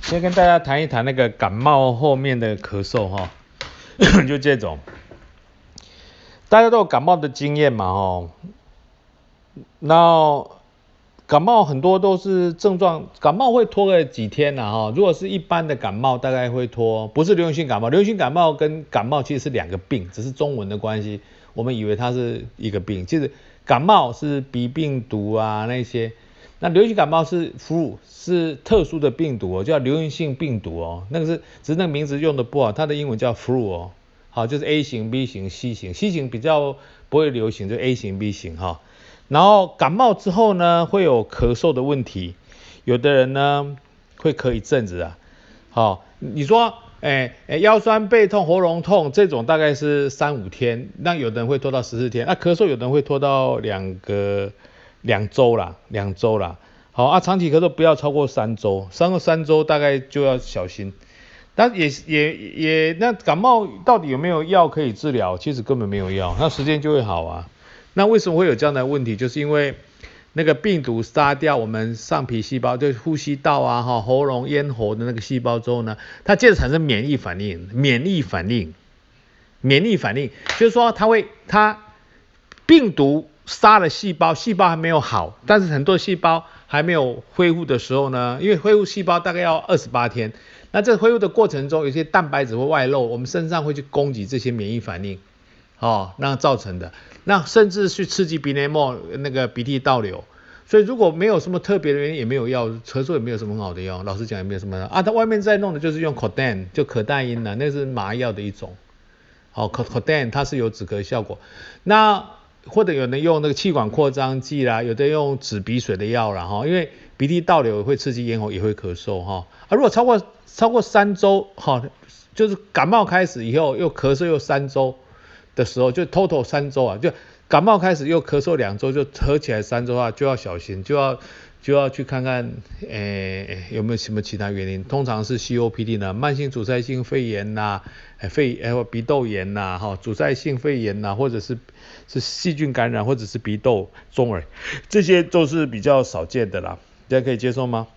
先跟大家谈一谈那个感冒后面的咳嗽哈，就这种，大家都有感冒的经验嘛哈，那感冒很多都是症状，感冒会拖个几天呐哈，如果是一般的感冒大概会拖，不是流行性感冒，流行性感冒跟感冒其实是两个病，只是中文的关系，我们以为它是一个病，其实感冒是鼻病毒啊那些。那流行感冒是 flu， 是特殊的病毒哦，叫流行性病毒哦，那个是只是那个名字用的不好，它的英文叫 flu 哦，好就是 A 型、B 型、C 型，C 型比较不会流行，就 A 型、B 型哈。然后感冒之后呢，会有咳嗽的问题，有的人呢会咳一阵子啊，好，你说腰酸背痛、喉咙痛这种大概是3-5天，那有的人会拖到14天，咳嗽有的人会拖到两周啦，好啊，长期咳嗽不要超过3周，超过3周大概就要小心。但那感冒到底有没有药可以治疗？其实根本没有药，那时间就会好啊。那为什么会有这样的问题？就是因为那个病毒杀掉我们上皮细胞，就是呼吸道啊、喉咙、咽喉的那个细胞之后呢，它接着产生免疫反应就是说它病毒杀了细胞，细胞还没有好，但是很多细胞还没有恢复的时候呢，因为恢复细胞大概要28天，那这恢复的过程中，有些蛋白质会外漏，我们身上会去攻击这些免疫反应，那造成的，那甚至去刺激鼻黏膜那个鼻涕倒流，所以如果没有什么特别的原因，也没有药，咳嗽也没有什么很好的药，老实讲也没有什么啊，他外面在弄的就是用 Codan， 就可待因那是麻药的一种。Codan 它是有止咳效果，那或者有人用那个气管扩张剂啦，有的用止鼻水的药啦因为鼻涕倒流会刺激咽喉，也会咳嗽如果超过3周就是感冒开始以后又咳嗽又3周的时候，就 total 3周啊，就感冒开始又咳嗽2周，就合起来3周的话就要小心，就要去看看有没有什么其他原因，通常是 COPD 呢，慢性阻塞性肺炎呐，鼻窦炎呐，阻塞性肺炎呐，或者是细菌感染，或者是鼻窦中耳，这些都是比较少见的啦，大家可以接受吗？